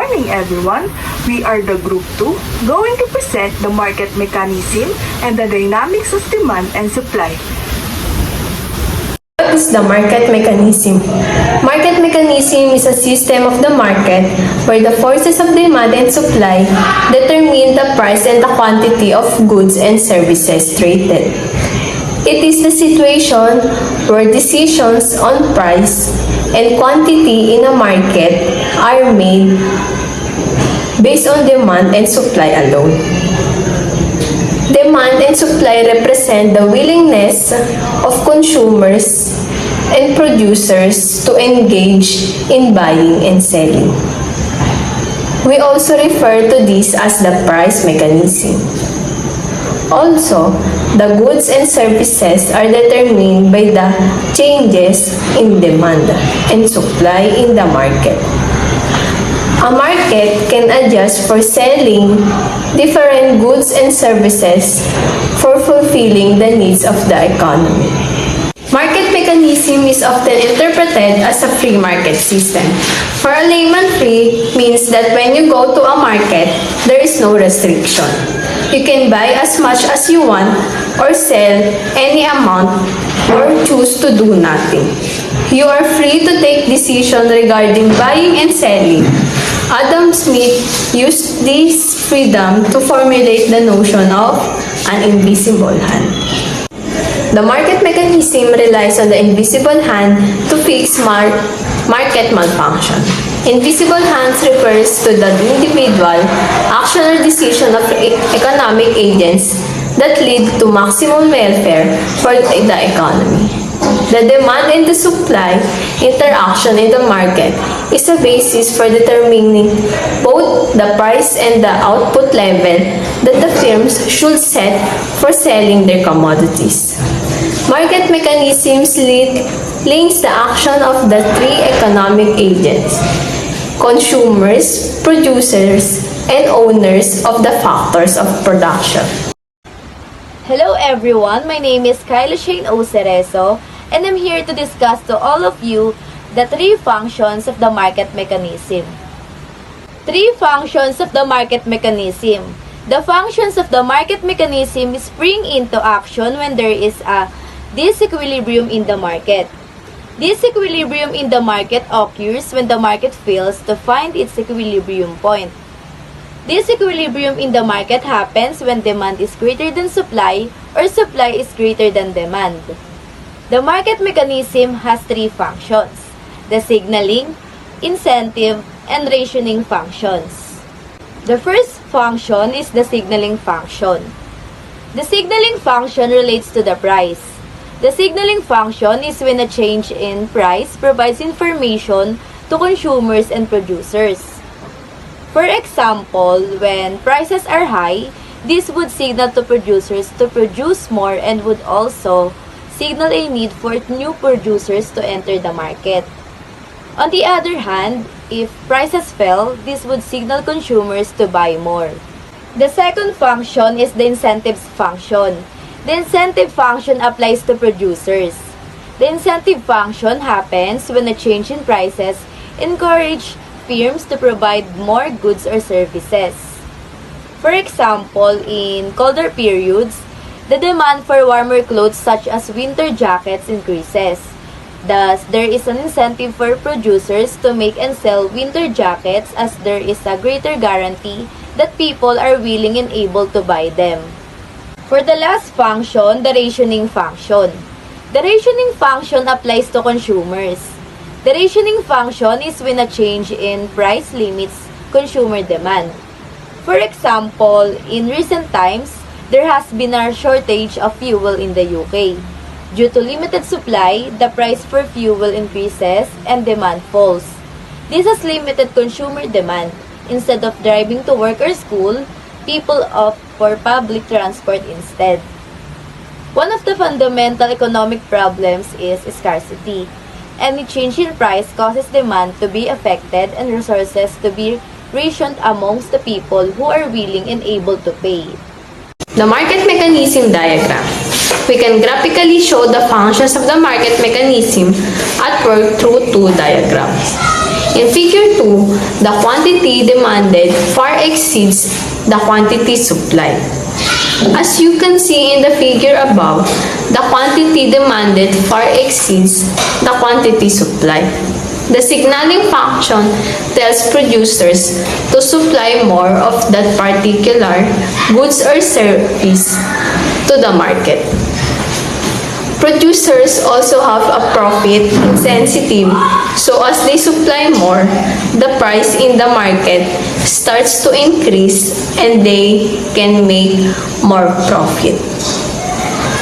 morning, everyone. We are the Group 2, going to present the market mechanism and the dynamics of demand and supply. What is the market mechanism? Market mechanism is a system of the market where the forces of demand and supply determine the price and the quantity of goods and services traded. It is the situation where decisions on price and quantity in a market are made based on demand and supply alone. Demand and supply represent the willingness of consumers and producers to engage in buying and selling. We also refer to this as the price mechanism. Also, the goods and services are determined by the changes in demand and supply in the market. A market can adjust for selling different goods and services for fulfilling the needs of the economy. Market mechanism is often interpreted as a free market system. For a layman, free means that when you go to a market, there is no restriction. You can buy as much as you want or sell any amount or choose to do nothing. You are free to take decisions regarding buying and selling. Adam Smith used this freedom to formulate the notion of an invisible hand. The market mechanism relies on the invisible hand to fix market malfunction. Invisible hands refers to the individual action or decision of economic agents that lead to maximum welfare for the economy. The demand and the supply interaction in the market is a basis for determining both the price and the output level that the firms should set for selling their commodities. Market mechanisms links the action of the three economic agents: consumers, producers, and owners of the factors of production. Hello everyone, my name is Kyla Shane O. Cerezo, and I'm here to discuss to all of you the three functions of the market mechanism. Three functions of the market mechanism. The functions of the market mechanism spring into action when there is a disequilibrium in the market. Disequilibrium in the market occurs when the market fails to find its equilibrium point. Disequilibrium in the market happens when demand is greater than supply or supply is greater than demand. The market mechanism has three functions: the signaling, incentive, and rationing functions. The first function is the signaling function. The signaling function relates to the price. The signaling function is when a change in price provides information to consumers and producers. For example, when prices are high, this would signal to producers to produce more and would also signal a need for new producers to enter the market. On the other hand, if prices fell, this would signal consumers to buy more. The second function is the incentives function. The incentive function applies to producers. The incentive function happens when a change in prices encourages firms to provide more goods or services. For example, in colder periods, the demand for warmer clothes such as winter jackets increases. Thus, there is an incentive for producers to make and sell winter jackets as there is a greater guarantee that people are willing and able to buy them. For the last function, the rationing function. The rationing function applies to consumers. The rationing function is when a change in price limits consumer demand. For example, in recent times, there has been a shortage of fuel in the UK. Due to limited supply, the price for fuel increases and demand falls. This has limited consumer demand. Instead of driving to work or school, people opt for public transport instead. One of the fundamental economic problems is scarcity. Any change in price causes demand to be affected and resources to be rationed amongst the people who are willing and able to pay. The market mechanism diagram. We can graphically show the functions of the market mechanism at work through two diagrams. In figure 2, the quantity demanded far exceeds the quantity supplied. As you can see in the figure above, the quantity demanded far exceeds the quantity supplied. The signaling function tells producers to supply more of that particular goods or service to the market. Producers also have a profit incentive, so as they supply more, the price in the market starts to increase and they can make more profit.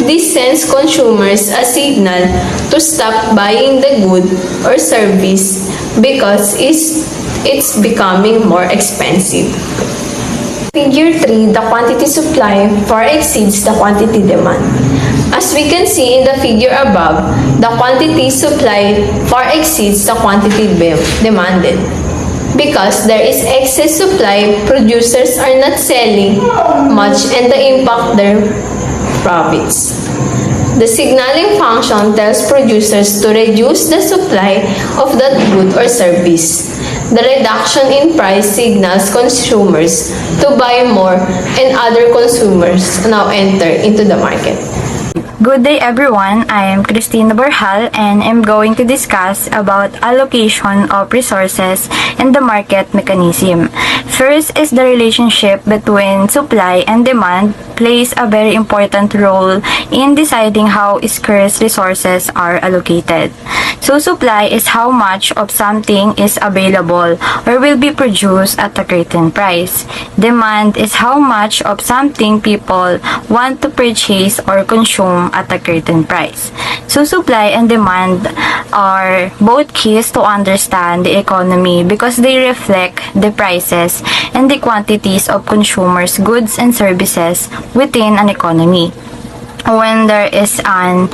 This sends consumers a signal to stop buying the good or service because it's becoming more expensive. Figure 3, the quantity supply far exceeds the quantity demand. As we can see in the figure above, the quantity supplied far exceeds the quantity demanded. Because there is excess supply, producers are not selling much and the impact their profits. The signaling function tells producers to reduce the supply of that good or service. The reduction in price signals consumers to buy more and other consumers now enter into the market. Good day everyone, I am Christina Borjal and I'm going to discuss about allocation of resources and the market mechanism. First is the relationship between supply and demand plays a very important role in deciding how scarce resources are allocated. So supply is how much of something is available or will be produced at a certain price. Demand is how much of something people want to purchase or consume at a certain price. So supply and demand are both keys to understand the economy because they reflect the prices and the quantities of consumers' goods and services within an economy. When there is an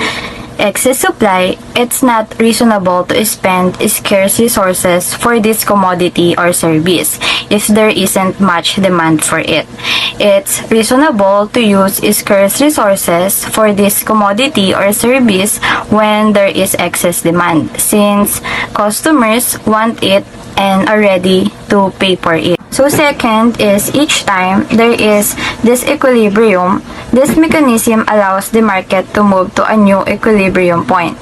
excess supply, it's not reasonable to spend scarce resources for this commodity or service if there isn't much demand for it. It's reasonable to use scarce resources for this commodity or service when there is excess demand, since customers want it and are ready to pay for it. So second is each time there is this equilibrium, this mechanism allows the market to move to a new equilibrium point.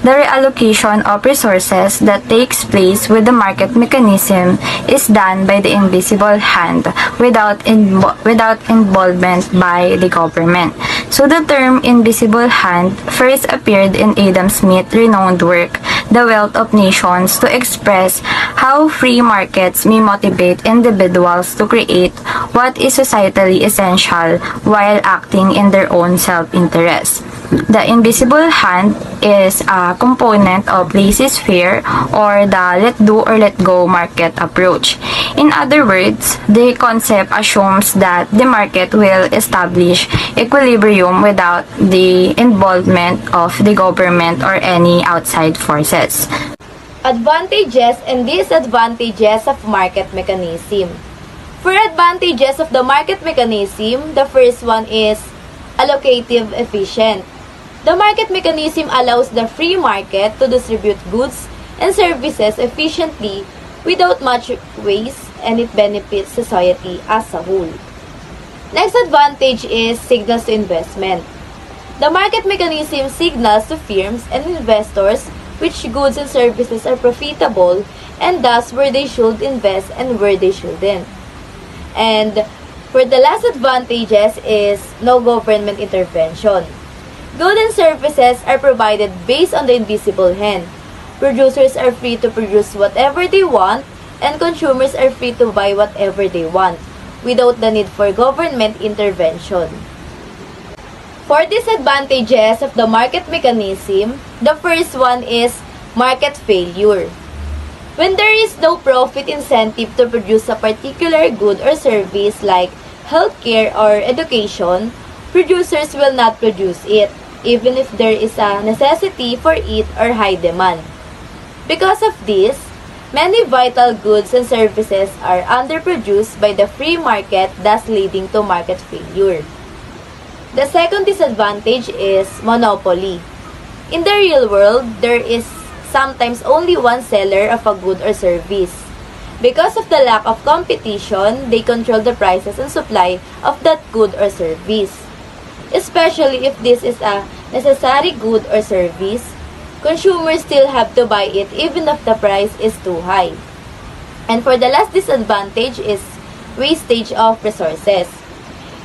The reallocation of resources that takes place with the market mechanism is done by the invisible hand without involvement by the government. So the term invisible hand first appeared in Adam Smith's renowned work, The Wealth of Nations, to express how free markets may motivate individuals to create what is societally essential while acting in their own self-interest. The invisible hand is a component of laissez-faire or the let do or let go market approach. In other words, the concept assumes that the market will establish equilibrium without the involvement of the government or any outside forces. Advantages and disadvantages of market mechanism. For advantages of the market mechanism, the first one is allocative efficient. The market mechanism allows the free market to distribute goods and services efficiently without much waste, and it benefits society as a whole. Next advantage is signals to investment. The market mechanism signals to firms and investors which goods and services are profitable and thus where they should invest and where they shouldn't. And for the last advantages is no government intervention. Goods and services are provided based on the invisible hand. Producers are free to produce whatever they want, and consumers are free to buy whatever they want, without the need for government intervention. For disadvantages of the market mechanism, the first one is market failure. When there is no profit incentive to produce a particular good or service like healthcare or education, producers will not produce it, even if there is a necessity for it or high demand. Because of this, many vital goods and services are underproduced by the free market, thus leading to market failure. The second disadvantage is monopoly. In the real world, there is sometimes only one seller of a good or service. Because of the lack of competition, they control the prices and supply of that good or service. Especially if this is a necessary good or service, consumers still have to buy it even if the price is too high. And for the last disadvantage is wastage of resources.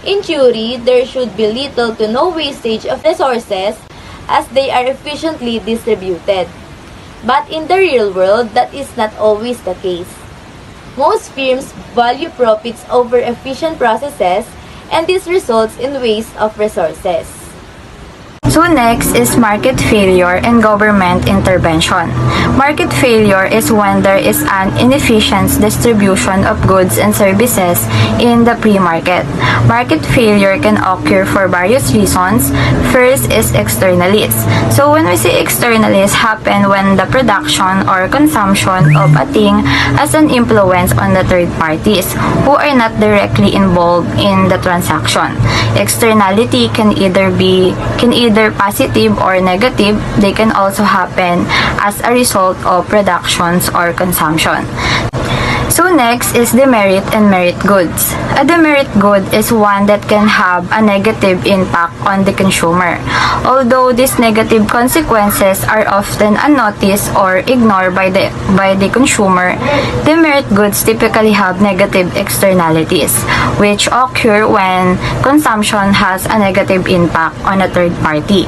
In theory, there should be little to no wastage of resources as they are efficiently distributed. But in the real world, that is not always the case. Most firms value profits over efficient processes, and this results in waste of resources. So next is market failure and government intervention. Market failure is when there is an inefficient distribution of goods and services in the pre-market. Market failure can occur for various reasons. First is externalities. So when we say externalities happen when the production or consumption of a thing has an influence on the third parties who are not directly involved in the transaction. Externality can either positive or negative. They can also happen as a result of productions or consumption. So next is demerit and merit goods. A demerit good is one that can have a negative impact on the consumer. Although these negative consequences are often unnoticed or ignored by the consumer, demerit goods typically have negative externalities, which occur when consumption has a negative impact on a third party.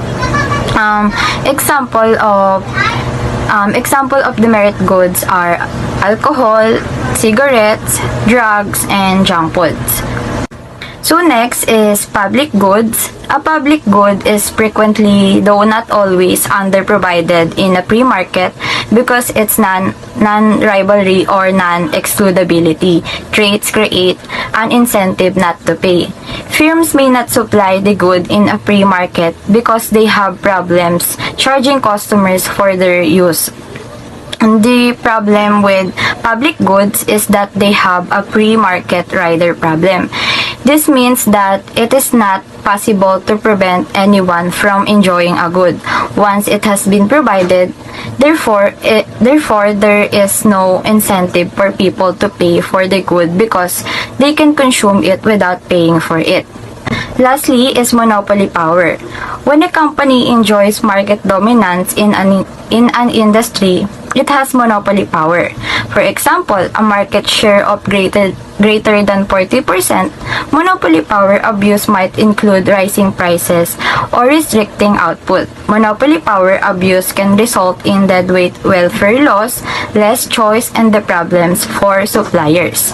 Example of demerit goods are alcohol, cigarettes, drugs, and junk foods. So next is public goods. A public good is frequently, though not always, underprovided in a pre-market because its non-rivalry or non-excludability traits create an incentive not to pay. Firms may not supply the good in a pre-market because they have problems charging customers for their use. The problem with public goods is that they have a pre-market rider problem. This means that it is not possible to prevent anyone from enjoying a good once it has been provided. Therefore, there is no incentive for people to pay for the good because they can consume it without paying for it. Lastly is monopoly power. When a company enjoys market dominance in an industry, it has monopoly power. For example, a market share of greater than 40%, monopoly power abuse might include rising prices or restricting output. Monopoly power abuse can result in deadweight welfare loss, less choice, and the problems for suppliers.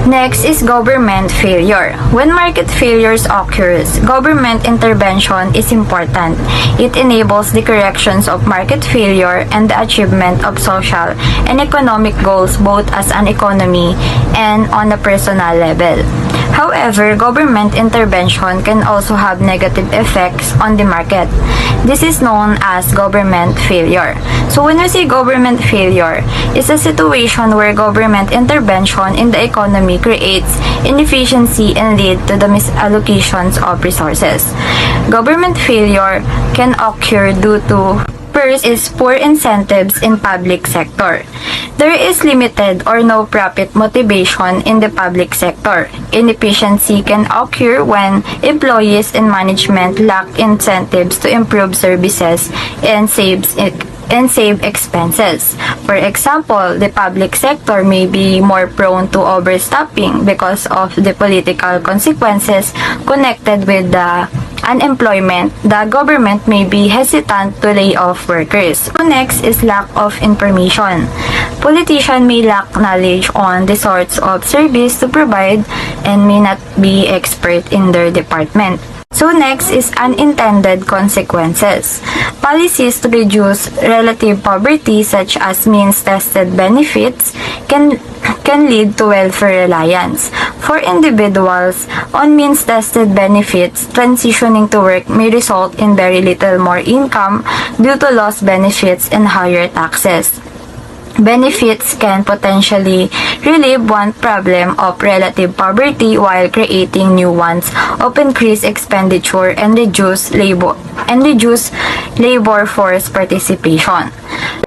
Next is government failure. When market failures occurs, government intervention is important. It enables the corrections of market failure and the achievement of social and economic goals both as an economy and on a personal level. However, government intervention can also have negative effects on the market. This is known as government failure. So when we say government failure, it's a situation where government intervention in the economy creates inefficiency and lead to the misallocations of resources. Government failure can occur due to first is poor incentives in public sector. There is limited or no profit motivation in the public sector. Inefficiency can occur when employees and management lack incentives to improve services and save expenses. For example, the public sector may be more prone to overstaffing because of the political consequences connected with the unemployment. The government may be hesitant to lay off workers. So next is lack of information. Politicians may lack knowledge on the sorts of service to provide and may not be expert in their department. So next is unintended consequences. Policies to reduce relative poverty such as means-tested benefits can lead to welfare reliance. For individuals on means-tested benefits, transitioning to work may result in very little more income due to lost benefits and higher taxes. Benefits can potentially relieve one problem of relative poverty while creating new ones of increased expenditure and reduce labor force participation.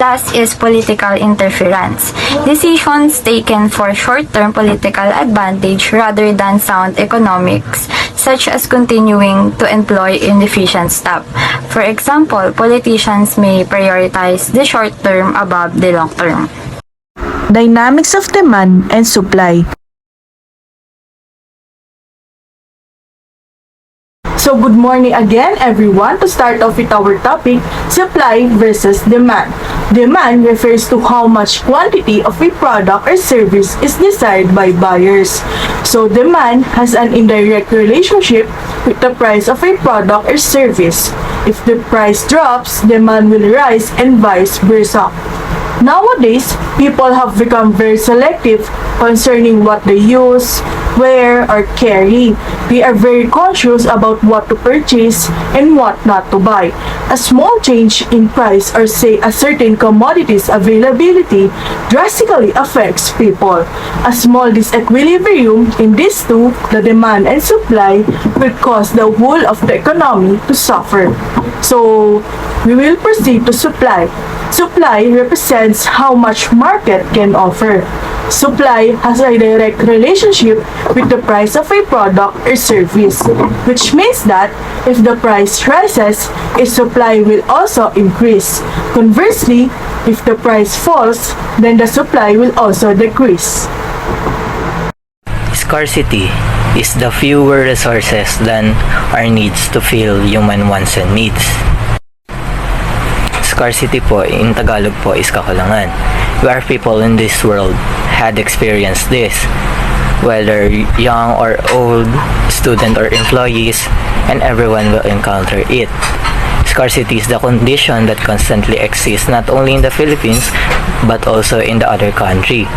Last is political interference. Decisions taken for short-term political advantage rather than sound economics, such as continuing to employ inefficient staff. For example, politicians may prioritize the short term above the long term. Dynamics of demand and supply. So good morning again everyone. To start off with our topic, supply versus demand. Demand refers to how much quantity of a product or service is desired by buyers. So demand has an indirect relationship with the price of a product or service. If the price drops, demand will rise and vice versa. Nowadays, people have become very selective concerning what they use, wear, or carry. They are very conscious about what to purchase and what not to buy. A small change in price or say a certain commodity's availability drastically affects people. A small disequilibrium in these two, the demand and supply, will cause the whole of the economy to suffer. So, we will proceed to supply. Supply represents how much market can offer. Supply has a direct relationship with the price of a product or service, which means that if the price rises, its supply will also increase. Conversely, if the price falls, then the supply will also decrease. Scarcity is the fewer resources than our needs to fill human wants and needs. Scarcity po, in Tagalog po, is kakulangan. Where people in this world had experienced this, whether young or old, student or employees, and everyone will encounter it. Scarcity is the condition that constantly exists not only in the Philippines, but also in the other country.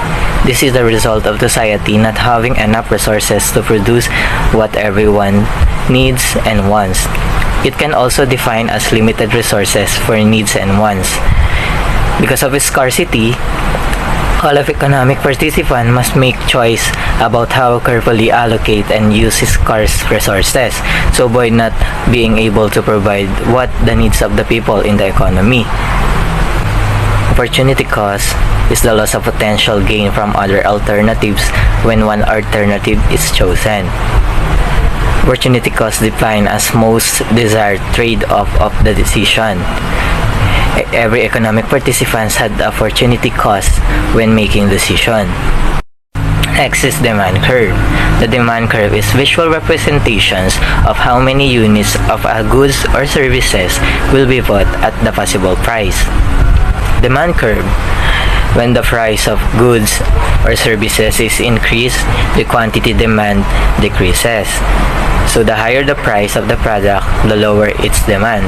This is the result of society not having enough resources to produce what everyone needs and wants. It can also define as limited resources for needs and wants. Because of its scarcity, all of economic participants must make choice about how carefully allocate and use scarce resources to avoid not being able to provide what the needs of the people in the economy. Opportunity cost is the loss of potential gain from other alternatives when one alternative is chosen. Opportunity cost defined as most desired trade-off of the decision. Every economic participant had the opportunity cost when making decision. Next is demand curve. The demand curve is visual representations of how many units of a goods or services will be bought at the possible price. Demand curve. When the price of goods or services is increased, the quantity demand decreases. So the higher the price of the product, the lower its demand.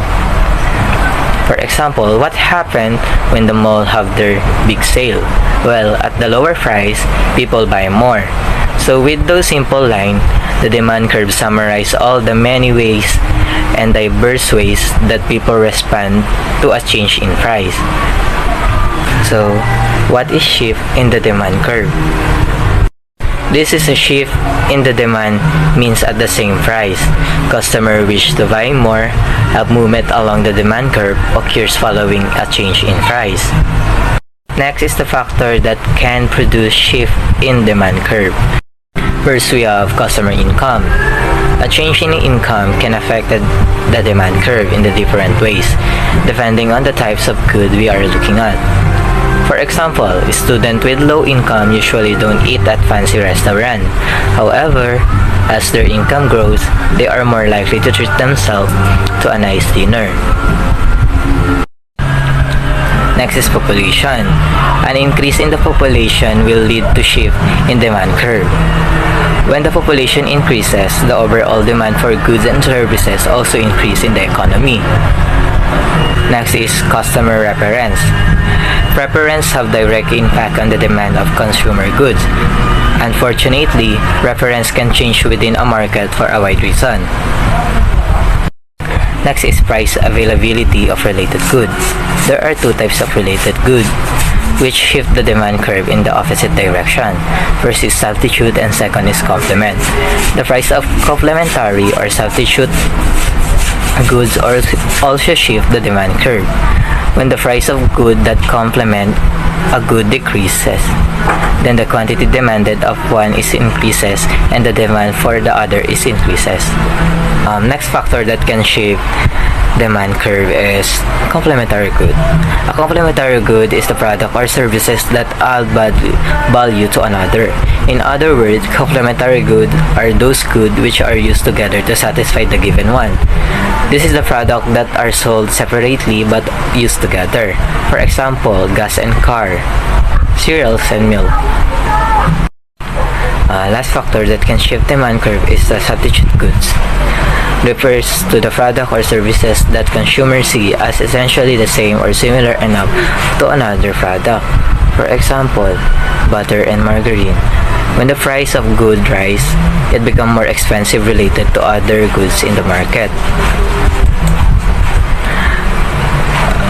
For example, what happened when the mall have their big sale? Well, at the lower price, people buy more. So with those simple lines, the demand curve summarize all the many ways and diverse ways that people respond to a change in price. So, what is shift in the demand curve? This is a shift in the demand means at the same price. Customer wish to buy more. A movement along the demand curve occurs following a change in price. Next is the factor that can produce shift in demand curve. First, we have customer income. A change in income can affect the demand curve in the different ways, depending on the types of good we are looking at. For example, a student with low income usually don't eat at fancy restaurant. However, as their income grows, they are more likely to treat themselves to a nice dinner. Next is population. An increase in the population will lead to shift in demand curve. When the population increases, the overall demand for goods and services also increase in the economy. Next is customer preference. Preference have direct impact on the demand of consumer goods. Unfortunately, preference can change within a market for a wide reason. Next is price availability of related goods. There are two types of related goods. which shift the demand curve in the opposite direction. First is substitute and second is complement. The price of complementary or substitute goods also shift the demand curve. When the price of good that complement a good decreases, then the quantity demanded of one is increases and the demand for the other is increases. Next factor that can shape demand curve is complementary good. A complementary good is the product or services that add value to another. In other words, complementary good are those goods which are used together to satisfy the given one. This is the product that are sold separately but used together. For example, gas and car, cereals and milk. Last factor that can shift demand curve is the substitute goods. Refers to the product or services that consumers see as essentially the same or similar enough to another product. For example, butter and margarine. When the price of good rise, it becomes more expensive related to other goods in the market.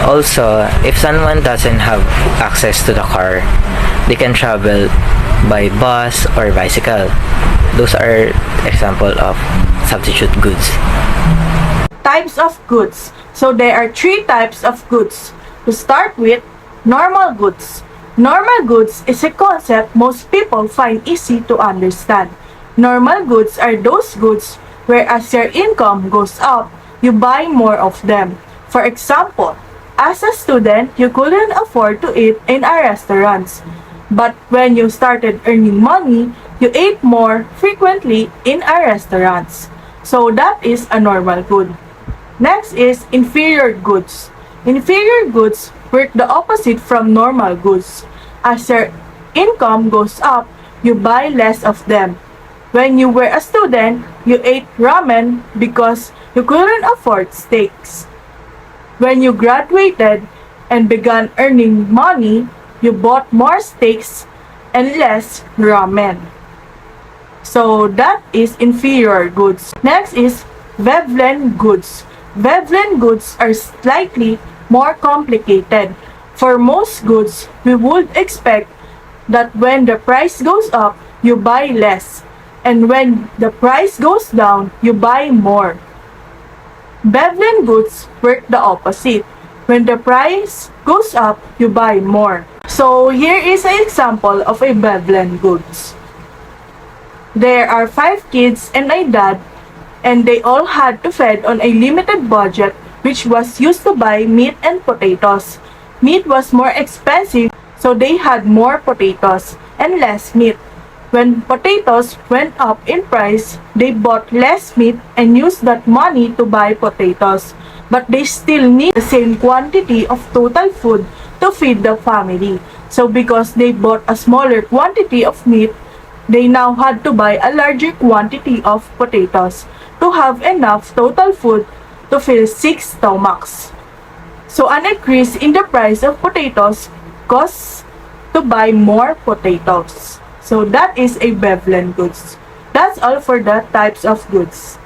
Also, if someone doesn't have access to the car, they can travel by bus or bicycle. Those are example of substitute goods. Types of goods. So there are three types of goods. To start with, normal goods. Normal goods is a concept most people find easy to understand. Normal goods are those goods where as your income goes up, you buy more of them. For example, as a student, you couldn't afford to eat in our restaurants. But when you started earning money, you ate more frequently in our restaurants. So that is a normal good. Next is inferior goods. Inferior goods work the opposite from normal goods. As your income goes up, you buy less of them. When you were a student, you ate ramen because you couldn't afford steaks. When you graduated and began earning money, you bought more steaks and less ramen. So that is inferior goods. Next is Veblen goods. Veblen goods are slightly more complicated. For most goods, we would expect that when the price goes up, you buy less. And when the price goes down, you buy more. Veblen goods work the opposite. When the price goes up, you buy more. So here is an example of a Veblen goods. There are 5 kids and a dad, and they all had to feed on a limited budget which was used to buy meat and potatoes. Meat was more expensive, so they had more potatoes and less meat. When potatoes went up in price, they bought less meat and used that money to buy potatoes. But they still need the same quantity of total food to feed the family. So because they bought a smaller quantity of meat, they now had to buy a larger quantity of potatoes to have enough total food to fill 6 stomachs. So an increase in the price of potatoes costs to buy more potatoes. So that is a Veblen goods. That's all for the types of goods.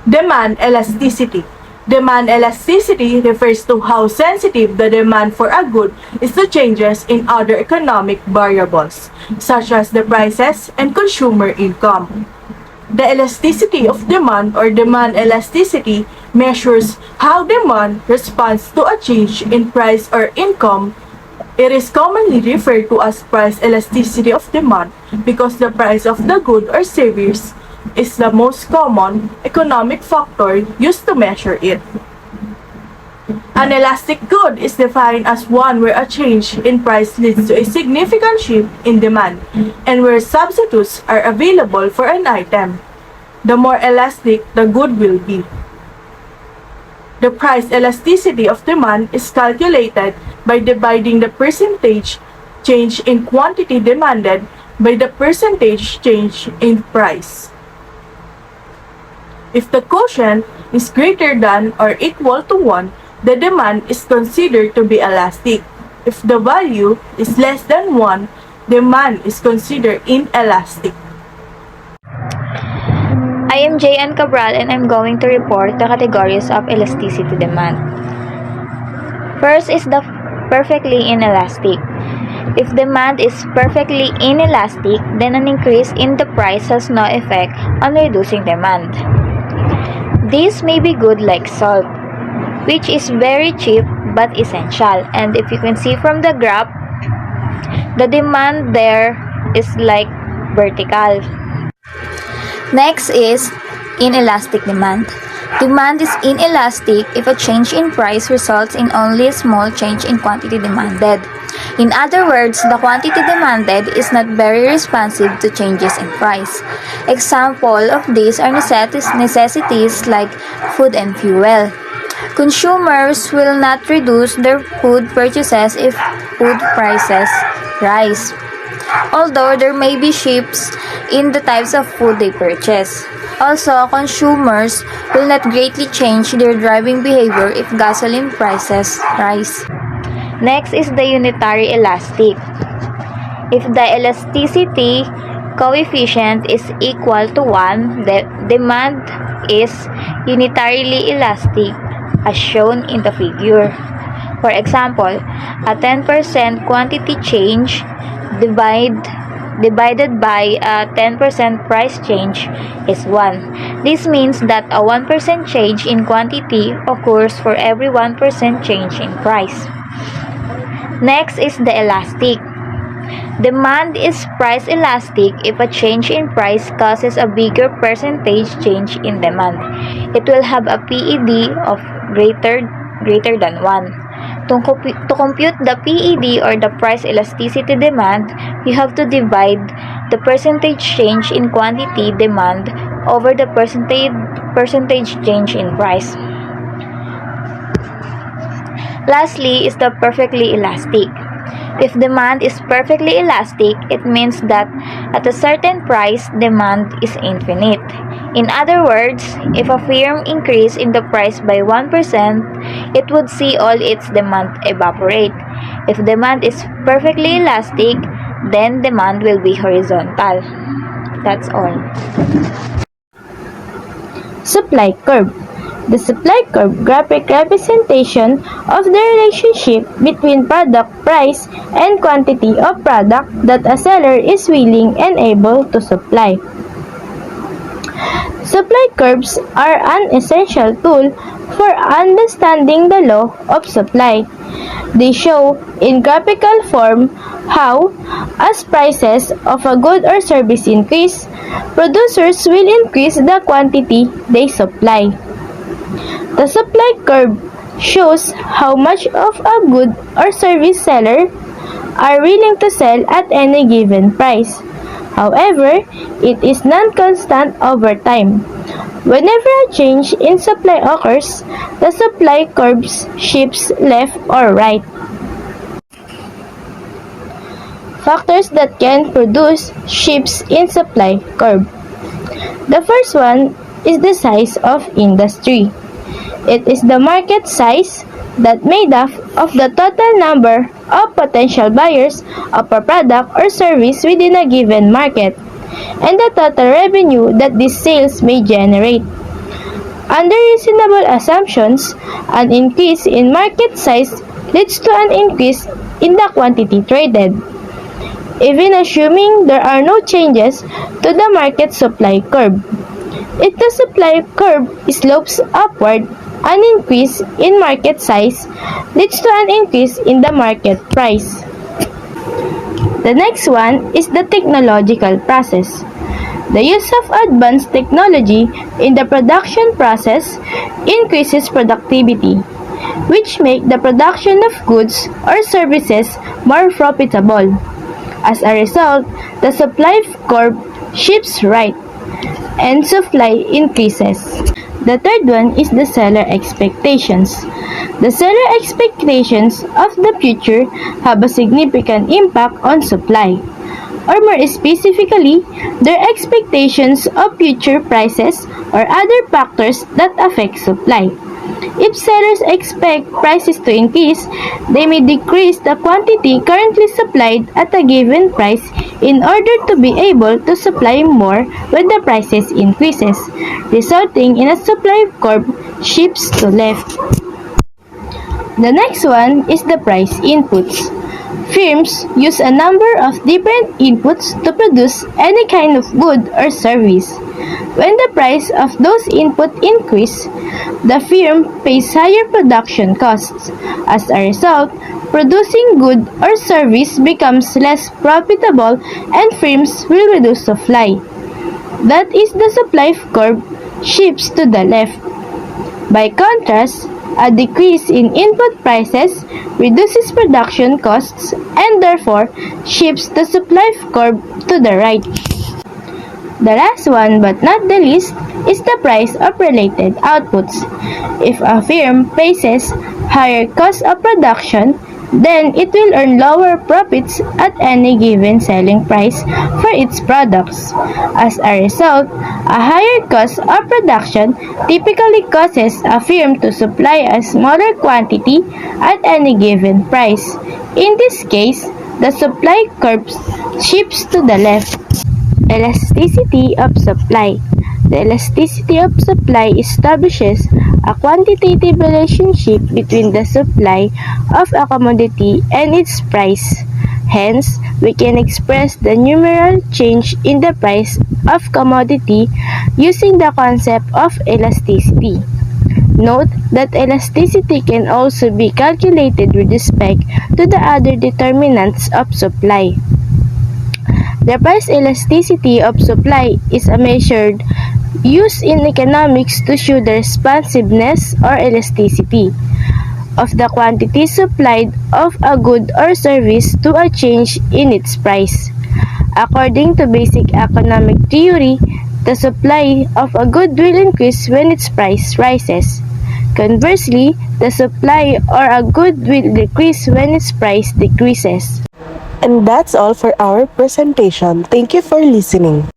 Demand elasticity. Demand elasticity refers to how sensitive the demand for a good is to changes in other economic variables, such as the prices and consumer income. The elasticity of demand or demand elasticity measures how demand responds to a change in price or income. It is commonly referred to as price elasticity of demand because the price of the good or service is the most common economic factor used to measure it. An elastic good is defined as one where a change in price leads to a significant shift in demand and where substitutes are available for an item. The more elastic the good will be. The price elasticity of demand is calculated by dividing the percentage change in quantity demanded by the percentage change in price. If the quotient is greater than or equal to 1, the demand is considered to be elastic. If the value is less than 1, demand is considered inelastic. I am J.N. Cabral and I'm going to report the categories of elasticity demand. First is the perfectly inelastic. If demand is perfectly inelastic, then an increase in the price has no effect on reducing demand. This may be good like salt, which is very cheap but essential. And if you can see from the graph, the demand there is like vertical. Next is inelastic demand. Demand is inelastic if a change in price results in only a small change in quantity demanded. In other words, the quantity demanded is not very responsive to changes in price. Example of these are necessities like food and fuel. Consumers will not reduce their food purchases if food prices rise, although there may be shifts in the types of food they purchase. Also, consumers will not greatly change their driving behavior if gasoline prices rise. Next is the unitary elastic. If the elasticity coefficient is equal to 1, the demand is unitarily elastic as shown in the figure. For example, a 10% quantity change divided by a 10% price change is 1. This means that a 1% change in quantity occurs for every 1% change in price. Next is the elastic. Demand is price elastic if a change in price causes a bigger percentage change in demand. It will have a PED of greater than 1. To compute the PED or the price elasticity demand, you have to divide the percentage change in quantity demand over the percentage change in price. Lastly is the perfectly elastic. If demand is perfectly elastic, it means that at a certain price, demand is infinite. In other words, if a firm increase in the price by 1%, it would see all its demand evaporate. If demand is perfectly elastic, then demand will be horizontal. That's all. Supply curve. The supply curve graphic representation of the relationship between product price and quantity of product that a seller is willing and able to supply. Supply curves are an essential tool for understanding the law of supply. They show in graphical form how, as prices of a good or service increase, producers will increase the quantity they supply. The supply curve shows how much of a good or service seller are willing to sell at any given price. However, it is non-constant over time. Whenever a change in supply occurs, the supply curve shifts left or right. Factors that can produce shifts in supply curve. The first one is the size of industry. It is the market size that made up of the total number of potential buyers of a product or service within a given market, and the total revenue that these sales may generate. Under reasonable assumptions, an increase in market size leads to an increase in the quantity traded. Even assuming there are no changes to the market supply curve, if the supply curve slopes upward, an increase in market size leads to an increase in the market price. The next one is the technological process. The use of advanced technology in the production process increases productivity, which make the production of goods or services more profitable. As a result, the supply curve shifts right, and supply increases. The third one is the seller expectations. The seller expectations of the future have a significant impact on supply, or more specifically, their expectations of future prices or other factors that affect supply. If sellers expect prices to increase, they may decrease the quantity currently supplied at a given price in order to be able to supply more when the prices increases, resulting in a supply curve shifts to left. The next one is the price inputs. Firms use a number of different inputs to produce any kind of good or service. When the price of those inputs increase, the firm pays higher production costs. As a result, producing good or service becomes less profitable and firms will reduce supply. That is, the supply curve shifts to the left. By contrast, a decrease in input prices reduces production costs and therefore shifts the supply curve to the right. The last one but not the least is the price of related outputs. If a firm faces higher cost of production, then it will earn lower profits at any given selling price for its products. As a result, a higher cost of production typically causes a firm to supply a smaller quantity at any given price. In this case, the supply curve shifts to the left. Elasticity of supply. The elasticity of supply establishes a quantitative relationship between the supply of a commodity and its price. Hence, we can express the numeral change in the price of commodity using the concept of elasticity. Note that elasticity can also be calculated with respect to the other determinants of supply. The price elasticity of supply is a measure used in economics to show the responsiveness or elasticity of the quantity supplied of a good or service to a change in its price. According to basic economic theory, the supply of a good will increase when its price rises. Conversely, the supply or a good will decrease when its price decreases. And that's all for our presentation. Thank you for listening.